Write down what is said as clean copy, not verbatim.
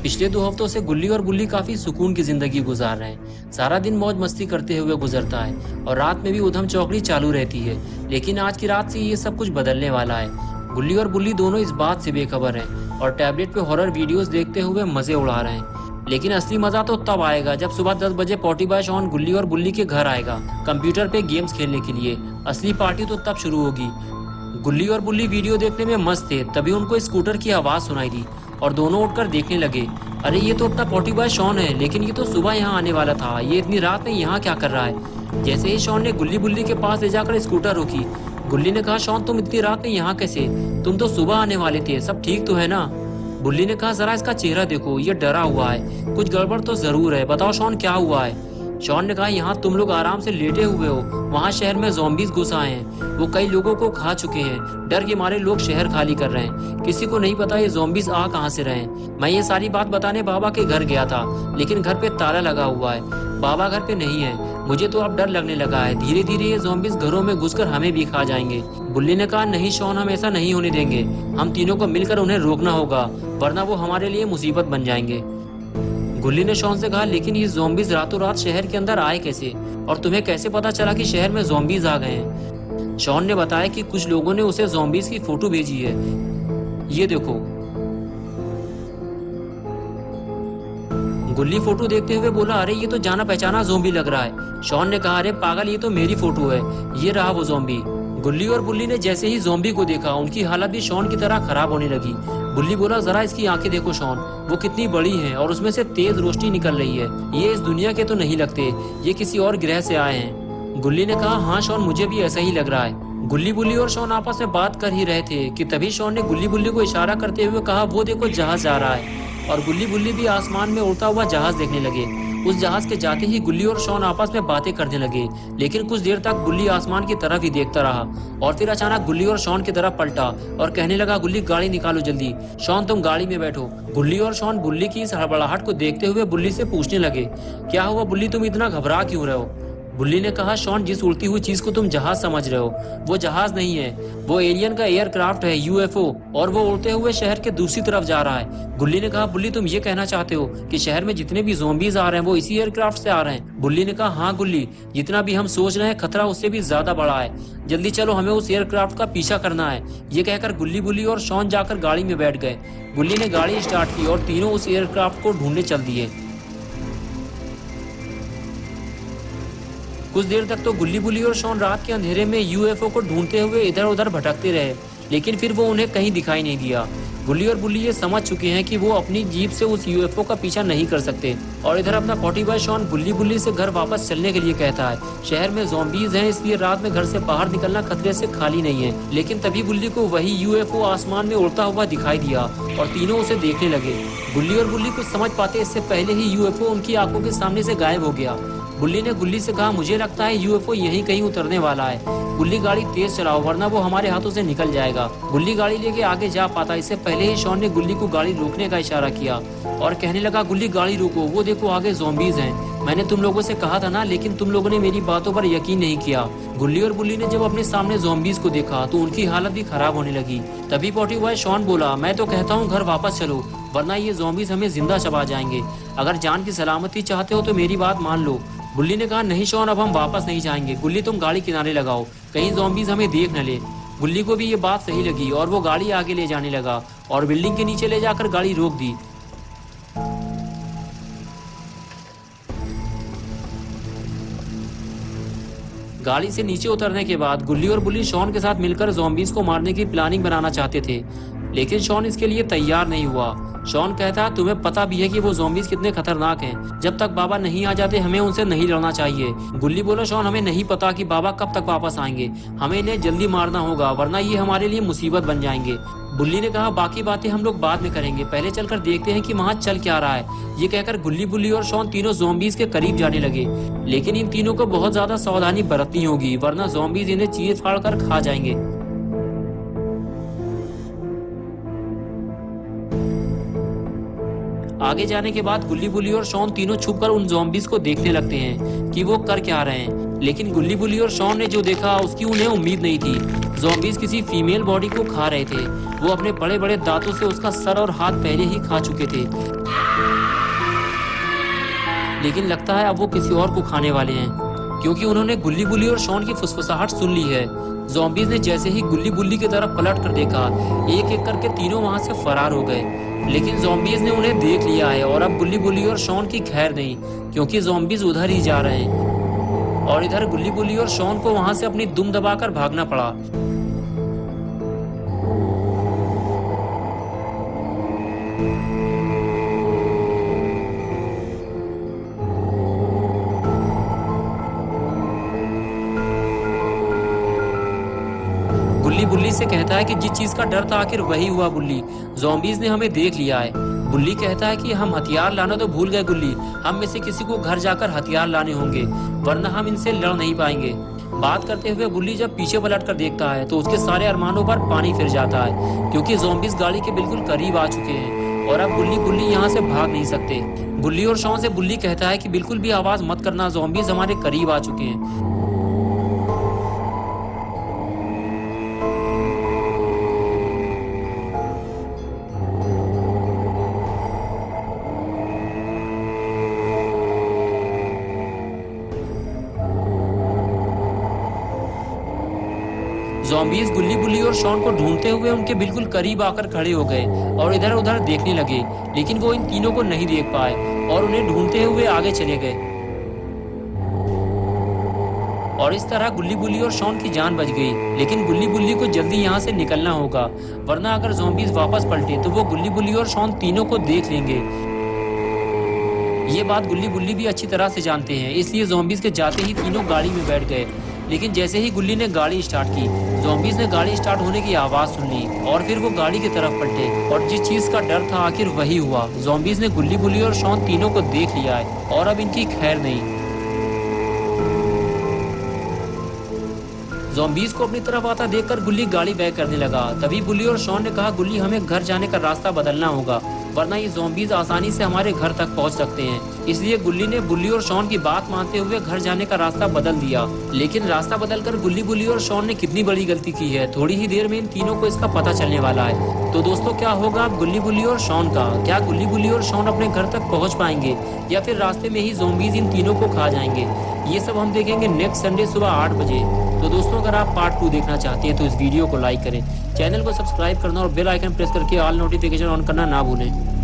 पिछले 2 हफ्तों से गुल्ली और बुल्ली काफी सुकून की जिंदगी गुजार रहे हैं। सारा दिन मौज मस्ती करते हुए गुजरता है और रात में भी उधम चौकड़ी चालू रहती है। लेकिन आज की रात से ये सब कुछ बदलने वाला है। गुल्ली और बुल्ली दोनों इस बात से बेखबर हैं और टैबलेट पे हॉरर वीडियोस देखते हुए मजे उड़ा रहे हैं। लेकिन असली मजा तो तब आएगा जब सुबह 10 बजे पॉटी बॉय शॉन गुल्ली और बुल्ली के घर आएगा कंप्यूटर पे गेम्स खेलने के लिए। असली पार्टी तो तब शुरू होगी। गुल्ली और बुल्ली वीडियो देखने में मस्त थे, तभी उनको स्कूटर की आवाज सुनाई दी और दोनों उठकर देखने लगे। अरे ये तो अपना पॉटी बॉय शॉन है, लेकिन ये तो सुबह यहाँ आने वाला था। ये इतनी रात में यहाँ क्या कर रहा है? जैसे ही शॉन ने गुल्ली बुल्ली के पास ले जाकर स्कूटर रोकी, गुल्ली ने कहा, शॉन तुम इतनी रात में यहाँ कैसे? तुम तो सुबह आने वाले थे, सब ठीक तो है ना? बुल्ली ने कहा, जरा इसका चेहरा देखो, ये डरा हुआ है, कुछ गड़बड़ तो जरूर है। बताओ शॉन क्या हुआ है? शॉन ने कहा, यहाँ तुम लोग आराम से लेटे हुए हो, वहाँ शहर में ज़ॉम्बीज़ घुस आए हैं। वो कई लोगों को खा चुके हैं। डर के मारे लोग शहर खाली कर रहे हैं। किसी को नहीं पता ये ज़ॉम्बीज़ आ कहाँ से रहे हैं। मैं ये सारी बात बताने बाबा के घर गया था, लेकिन घर पे ताला लगा हुआ है। बाबा घर पे नहीं है। मुझे तो अब डर लगने लगा है। धीरे धीरे ये ज़ॉम्बीज़ घरों में घुसकर हमें भी खा जाएंगे। बुल्ली ने कहा, नहीं शॉन, हम ऐसा नहीं होने देंगे। हम तीनों को मिलकर उन्हें रोकना होगा, वरना वो हमारे लिए मुसीबत बन जाएंगे। गुल्ली ने शॉन से कहा, लेकिन ये ज़ॉम्बीज़ रातों रात शहर के अंदर आए कैसे? और तुम्हें कैसे पता चला कि शहर में ज़ॉम्बीज़ आ गए हैं? शॉन ने बताया कि कुछ लोगों ने उसे ज़ॉम्बीज़ की फोटो भेजी है। ये देखो। गुल्ली फोटो देखते हुए बोला, अरे ये तो जाना पहचाना ज़ॉम्बी लग रहा है। शॉन ने कहा, अरे पागल, ये तो मेरी फोटो है, ये रहा वो ज़ॉम्बी। गुल्ली और बुल्ली ने जैसे ही ज़ॉम्बी को देखा, उनकी हालत भी शॉन की तरह खराब होने लगी। बुल्ली बोला, जरा इसकी आंखें देखो शॉन, वो कितनी बड़ी हैं और उसमें से तेज रोशनी निकल रही है। ये इस दुनिया के तो नहीं लगते, ये किसी और ग्रह से आए हैं। गुल्ली ने कहा, हाँ शॉन, मुझे भी ऐसा ही लग रहा है। गुल्ली बुल्ली और शॉन आपस में बात कर ही रहे थे कि तभी शॉन ने गुल्ली बुल्ली को इशारा करते हुए कहा, वो देखो जहाज जा रहा है। और गुल्ली बुल्ली भी आसमान में उड़ता हुआ जहाज देखने लगे। उस जहाज के जाते ही गुल्ली और शॉन आपस में बातें करने लगे। लेकिन कुछ देर तक गुल्ली आसमान की तरफ ही देखता रहा और फिर अचानक गुल्ली और शॉन की तरफ पलटा और कहने लगा, गुल्ली गाड़ी निकालो जल्दी। शॉन तुम गाड़ी में बैठो। गुल्ली और शॉन बुल्ली की इस हड़बड़ाहट को देखते हुए बुल्ली से पूछने लगे, क्या हुआ बुल्ली, तुम इतना घबरा क्यों रहे हो? बुल्ली ने कहा, शॉन, जिस उड़ती हुई चीज को तुम जहाज समझ रहे हो, वो जहाज नहीं है, वो एलियन का एयरक्राफ्ट है, यूएफओ, और वो उड़ते हुए शहर के दूसरी तरफ जा रहा है। गुल्ली ने कहा, बुल्ली तुम ये कहना चाहते हो कि शहर में जितने भी ज़ॉम्बीज़ आ रहे हैं वो इसी एयरक्राफ्ट से आ रहे हैं? बुल्ली ने कहा, हाँ गुल्ली, जितना भी हम सोच रहे हैं खतरा उससे भी ज्यादा बड़ा है। जल्दी चलो, हमें उस एयरक्राफ्ट का पीछा करना है। ये कहकर गुल्ली बुल्ली और शॉन जाकर गाड़ी में बैठ गए। गुल्ली ने गाड़ी स्टार्ट की और तीनों उस एयरक्राफ्ट को ढूंढने चल दिए। कुछ देर तक तो गुल्ली बुल्ली और शॉन रात के अंधेरे में यूएफओ को ढूंढते हुए इधर उधर भटकते रहे, लेकिन फिर वो उन्हें कहीं दिखाई नहीं दिया। गुल्ली और बुल्ली ये समझ चुके हैं कि वो अपनी जीप से उस यूएफओ का पीछा नहीं कर सकते। और इधर अपना पॉटी बॉय शॉन गुल्ली बुल्ली से घर वापस चलने के लिए कहता है। शहर में ज़ॉम्बीज़ हैं, इसलिए रात में घर से बाहर निकलना खतरे से खाली नहीं है। लेकिन तभी बुल्ली को वही यूएफओ आसमान में उड़ता हुआ दिखाई दिया और तीनों उसे देखने लगे। गुल्ली और बुल्ली कुछ समझ पाते इससे पहले ही यूएफओ उनकी आंखों के सामने से गायब हो गया। बुल्ली ने गुल्ली से कहा, मुझे लगता है यूएफओ यहीं कहीं उतरने वाला है। गुल्ली गाड़ी तेज चलाओ, वरना वो हमारे हाथों से निकल जाएगा। गुल्ली गाड़ी लेके आगे जा पाता इससे पहले ही शॉन ने गुल्ली को गाड़ी रोकने का इशारा किया और कहने लगा, गुल्ली गाड़ी रोको, वो देखो आगे ज़ॉम्बीज़ हैं। मैंने तुम लोगों से कहा था ना, लेकिन तुम लोगों ने मेरी बातों पर यकीन नहीं किया। गुल्ली और बुल्ली ने जब अपने सामने ज़ॉम्बीज़ को देखा तो उनकी हालत भी खराब होने लगी। तभी पॉटी बॉय शॉन बोला, मैं तो कहता हूँ घर वापस चलो, वरना ये ज़ॉम्बीज़ हमें जिंदा चबा जाएंगे। अगर जान की सलामती चाहते हो तो मेरी बात मान लो। गुल्ली ने कहा, नहीं शॉन, अब हम वापस नहीं जाएंगे। गुल्ली तुम गाड़ी किनारे लगाओ, कहीं ज़ॉम्बीज़ हमें देख न ले। गुल्ली को भी ये बात सही लगी और वो गाड़ी आगे ले जाने लगा और बिल्डिंग के नीचे ले जाकर गाड़ी रोक दी। गाड़ी से नीचे उतरने के बाद गुल्ली और बुल्ली शॉन के साथ मिलकर ज़ॉम्बीज़ को मारने की प्लानिंग बनाना चाहते थे, लेकिन शॉन इसके लिए तैयार नहीं हुआ। शॉन कहता, तुम्हें पता भी है कि वो ज़ॉम्बीज़ कितने खतरनाक हैं। जब तक बाबा नहीं आ जाते हमें उनसे नहीं लड़ना चाहिए। गुल्ली बोला, शॉन, हमें नहीं पता कि बाबा कब तक वापस आएंगे, हमें इन्हें जल्दी मारना होगा, वरना ये हमारे लिए मुसीबत बन जाएंगे। बुल्ली ने कहा, बाकी बातें हम लोग बाद में करेंगे, पहले चलकर देखते हैं कि वहाँ चल क्या रहा है। ये कहकर गुल्ली बुल्ली और शॉन तीनों ज़ॉम्बीज़ के करीब जाने लगे, लेकिन इन तीनों को बहुत ज्यादा सावधानी बरतनी होगी, वरना ज़ॉम्बीज़ इन्हें चीर फाड़ कर खा जाएंगे। आगे जाने के बाद गुल्ली बुल्ली और शॉन तीनों छुपकर उन ज़ॉम्बीज़ को देखने लगते हैं कि वो कर क्या रहे हैं। लेकिन गुल्ली बुल्ली और शॉन ने जो देखा उसकी उन्हें उम्मीद नहीं थी। ज़ॉम्बीज़ किसी फीमेल बॉडी को खा रहे थे। वो अपने बड़े बड़े दांतों से उसका सर और हाथ पहले ही खा चुके थे। लेकिन लगता है अब वो किसी और को खाने वाले हैं, क्योंकि उन्होंने गुल्ली बुल्ली और शॉन की फुसफुसाहट सुन ली है। ज़ॉम्बीज ने जैसे ही गुल्ली बुल्ली की तरफ पलट कर देखा, एक एक करके तीनों वहां से फरार हो गए। लेकिन ज़ॉम्बीज ने उन्हें देख लिया है और अब गुल्ली बुल्ली और शॉन की खैर नहीं, क्योंकि ज़ॉम्बीज उधर ही जा रहे हैं और इधर गुल्ली बुल्ली और शॉन को वहां से अपनी दुम दबाकर भागना पड़ा। गुल्ली बुल्ली से कहता है कि जिस चीज का डर था आखिर वही हुआ गुल्ली, ज़ॉम्बीज ने हमें देख लिया है। गुल्ली कहता है कि हम हथियार लाना तो भूल गए गुल्ली, हम में से किसी को घर जाकर हथियार लाने होंगे, वरना हम इनसे लड़ नहीं पाएंगे। बात करते हुए गुल्ली जब पीछे पलट कर देखता है तो उसके सारे अरमानों पर पानी फिर जाता है, क्योंकि ज़ॉम्बीज गाड़ी के बिल्कुल करीब आ चुके हैं और अब गुल्ली बुल्ली यहाँ से भाग नहीं सकते। गुल्ली और शॉन से गुल्ली कहता है कि बिल्कुल भी आवाज मत करना, ज़ॉम्बीज हमारे करीब आ चुके हैं। ज़ॉम्बीज गुल्ली बुल्ली और शॉन को ढूंढते हुए उनके बिल्कुल करीब आकर खड़े हो गए और इधर उधर देखने लगे, लेकिन वो इन तीनों को नहीं देख पाए और उन्हें ढूंढते हुए आगे चले गए। और इस तरह गुल्ली बुल्ली और शॉन की जान बच गई। लेकिन गुल्ली बुल्ली को जल्दी यहाँ से निकलना होगा, वरना अगर ज़ॉम्बीज वापस पलटे तो वो गुल्ली बुल्ली और शॉन तीनों को देख लेंगे। ये बात गुल्ली बुल्ली भी अच्छी तरह से जानते हैं, इसलिए ज़ॉम्बीज के जाते ही तीनों गाड़ी में बैठ गए। लेकिन जैसे ही गुल्ली ने गाड़ी स्टार्ट की, ज़ॉम्बीज ने गाड़ी स्टार्ट होने की आवाज़ सुन ली और फिर वो गाड़ी की तरफ पलटे और जिस चीज़ का डर था आखिर वही हुआ। ज़ॉम्बीज ने गुल्ली बुल्ली और शॉन तीनों को देख लिया है और अब इनकी खैर नहीं। ज़ॉम्बीज को अपनी तरफ आता देखकर गुल्ली गाड़ी बैक करने लगा। तभी बुल्ली और शॉन ने कहा, गुल्ली हमें घर जाने का रास्ता बदलना होगा, वरना ये ज़ॉम्बीज आसानी से हमारे घर तक पहुंच सकते हैं। इसलिए गुल्ली ने बुल्ली और शॉन की बात मानते हुए घर जाने का रास्ता बदल दिया। लेकिन रास्ता बदलकर गुल्ली बुल्ली और शॉन ने कितनी बड़ी गलती की है, थोड़ी ही देर में इन तीनों को इसका पता चलने वाला है। तो दोस्तों, क्या होगा अब गुल्ली बुल्ली और शॉन का? क्या गुल्ली बुल्ली और शॉन अपने घर तक पहुंच पाएंगे या फिर रास्ते में ही ज़ॉम्बीज इन तीनों को खा जाएंगे? ये सब हम देखेंगे नेक्स्ट संडे सुबह 8 बजे। तो दोस्तों, अगर आप पार्ट 2 देखना चाहते हैं तो इस वीडियो को लाइक करें, चैनल को सब्सक्राइब करना और बेल आइकन प्रेस करके ऑल नोटिफिकेशन ऑन करना ना भूलें।